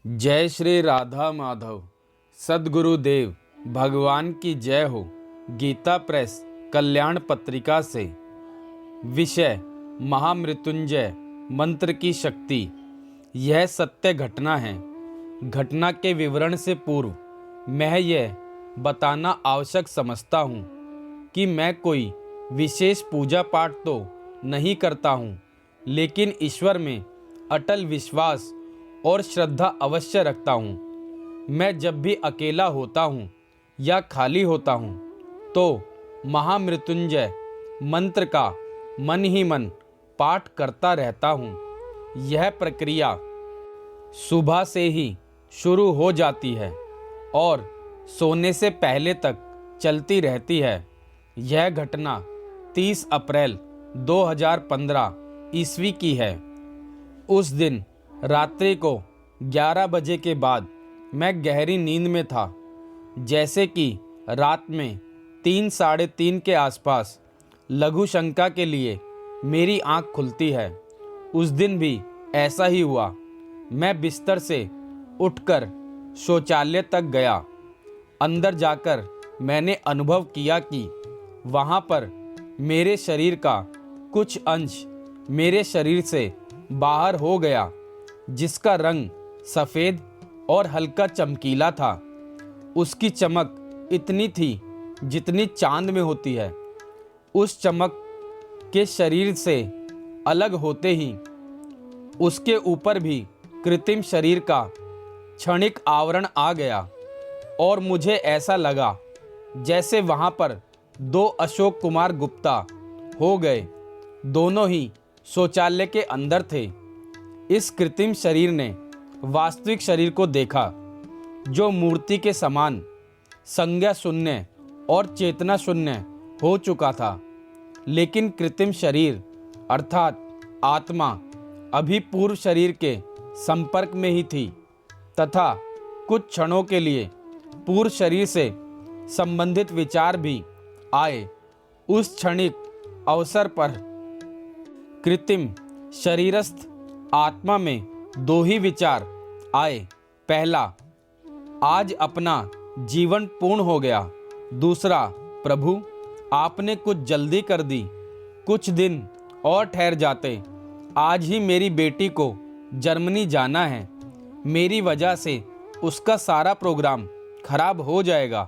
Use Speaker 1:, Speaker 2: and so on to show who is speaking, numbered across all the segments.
Speaker 1: जय श्री राधा माधव। सद्गुरुदेव भगवान की जय हो। गीता प्रेस कल्याण पत्रिका से। विषय महामृत्युंजय मंत्र की शक्ति। यह सत्य घटना है। घटना के विवरण से पूर्व मैं यह बताना आवश्यक समझता हूँ कि मैं कोई विशेष पूजा पाठ तो नहीं करता हूँ, लेकिन ईश्वर में अटल विश्वास और श्रद्धा अवश्य रखता हूँ। मैं जब भी अकेला होता हूँ या खाली होता हूँ तो महामृत्युंजय मंत्र का मन ही मन पाठ करता रहता हूँ। यह प्रक्रिया सुबह से ही शुरू हो जाती है और सोने से पहले तक चलती रहती है। यह घटना 30 अप्रैल 2015 ईस्वी की है। उस दिन रात्रि को 11 बजे के बाद मैं गहरी नींद में था। जैसे कि रात में 3 साढ़े 3 के आसपास लघु शंका के लिए मेरी आंख खुलती है। उस दिन भी ऐसा ही हुआ। मैं बिस्तर से उठकर शौचालय तक गया। अंदर जाकर मैंने अनुभव किया कि वहाँ पर मेरे शरीर का कुछ अंश मेरे शरीर से बाहर हो गया, जिसका रंग सफ़ेद और हल्का चमकीला था। उसकी चमक इतनी थी जितनी चांद में होती है। उस चमक के शरीर से अलग होते ही उसके ऊपर भी कृत्रिम शरीर का क्षणिक आवरण आ गया और मुझे ऐसा लगा जैसे वहाँ पर 2 अशोक कुमार गुप्ता हो गए। दोनों ही शौचालय के अंदर थे। इस कृत्रिम शरीर ने वास्तविक शरीर को देखा, जो मूर्ति के समान संज्ञा शून्य और चेतना शून्य हो चुका था। लेकिन कृत्रिम शरीर अर्थात आत्मा अभी पूर्व शरीर के संपर्क में ही थी तथा कुछ क्षणों के लिए पूर्व शरीर से संबंधित विचार भी आए। उस क्षणिक अवसर पर कृत्रिम शरीरस्थ आत्मा में 2 ही विचार आए। पहला, आज अपना जीवन पूर्ण हो गया। दूसरा, प्रभु आपने कुछ जल्दी कर दी, कुछ दिन और ठहर जाते। आज ही मेरी बेटी को जर्मनी जाना है। मेरी वजह से उसका सारा प्रोग्राम खराब हो जाएगा।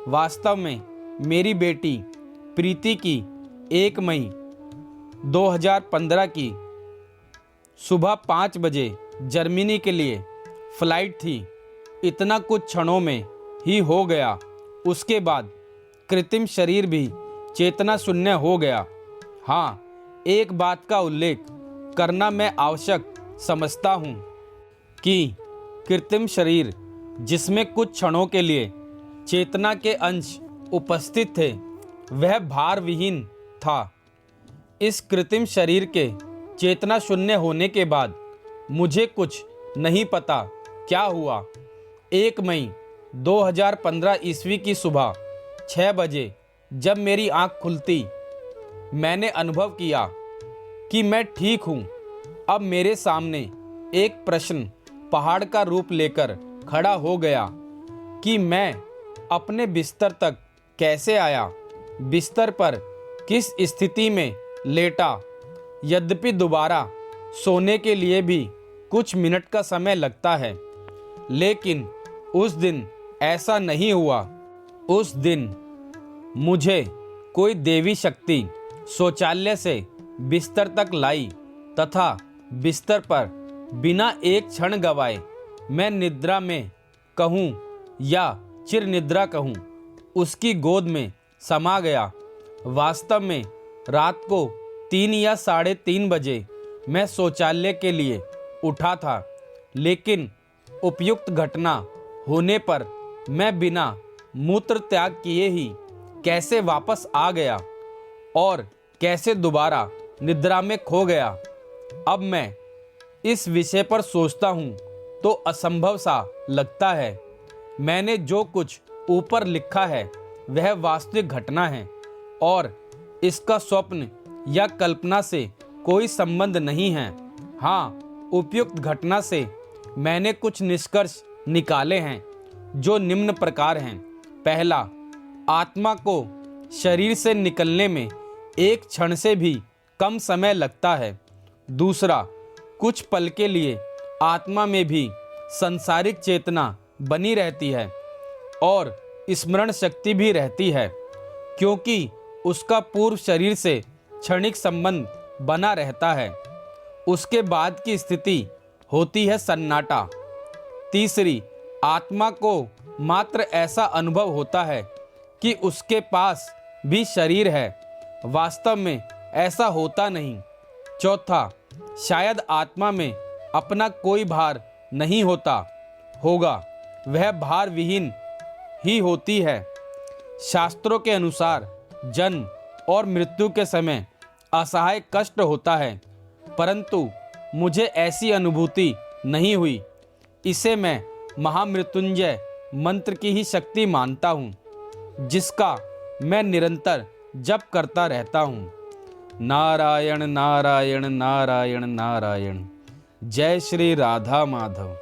Speaker 1: वास्तव में मेरी बेटी प्रीति की 1 मई 2015 की सुबह 5 बजे जर्मनी के लिए फ्लाइट थी। इतना कुछ क्षणों में ही हो गया। उसके बाद कृत्रिम शरीर भी चेतना शून्य हो गया। हाँ, एक बात का उल्लेख करना मैं आवश्यक समझता हूँ कि कृत्रिम शरीर जिसमें कुछ क्षणों के लिए चेतना के अंश उपस्थित थे, वह भार विहीन था। इस कृत्रिम शरीर के चेतना शून्य होने के बाद मुझे कुछ नहीं पता क्या हुआ। 1 मई 2015 ईस्वी की सुबह 6 बजे जब मेरी आंख खुलती, मैंने अनुभव किया कि मैं ठीक हूँ। अब मेरे सामने एक प्रश्न पहाड़ का रूप लेकर खड़ा हो गया कि मैं अपने बिस्तर तक कैसे आया, बिस्तर पर किस स्थिति में लेटा। यद्यपि दोबारा सोने के लिए भी कुछ मिनट का समय लगता है, लेकिन उस दिन ऐसा नहीं हुआ। उस दिन मुझे कोई देवी शक्ति शौचालय से बिस्तर तक लाई तथा बिस्तर पर बिना एक क्षण गवाए, मैं निद्रा में कहूँ या चिर निद्रा कहूँ, उसकी गोद में समा गया। वास्तव में रात को 3 या साढ़े 3 बजे मैं शौचालय के लिए उठा था, लेकिन उपयुक्त घटना होने पर मैं बिना मूत्र त्याग किए ही कैसे वापस आ गया और कैसे दोबारा निद्रा में खो गया। अब मैं इस विषय पर सोचता हूँ तो असंभव सा लगता है। मैंने जो कुछ ऊपर लिखा है वह वास्तविक घटना है और इसका स्वप्न या कल्पना से कोई संबंध नहीं है। हाँ, उपयुक्त घटना से मैंने कुछ निष्कर्ष निकाले हैं जो निम्न प्रकार हैं। पहला, आत्मा को शरीर से निकलने में एक क्षण से भी कम समय लगता है। दूसरा, कुछ पल के लिए आत्मा में भी सांसारिक चेतना बनी रहती है और स्मरण शक्ति भी रहती है, क्योंकि उसका पूर्व शरीर से क्षणिक संबंध बना रहता है। उसके बाद की स्थिति होती है सन्नाटा। तीसरी, आत्मा को मात्र ऐसा अनुभव होता है कि उसके पास भी शरीर है। वास्तव में ऐसा होता नहीं। चौथा, शायद आत्मा में अपना कोई भार नहीं होगा, वह भार विहीन ही होती है। शास्त्रों के अनुसार जन्म और मृत्यु के समय असहाय कष्ट होता है, परंतु मुझे ऐसी अनुभूति नहीं हुई। इसे मैं महामृत्युंजय मंत्र की ही शक्ति मानता हूँ, जिसका मैं निरंतर जप करता रहता हूँ। नारायण नारायण नारायण नारायण। जय श्री राधा माधव।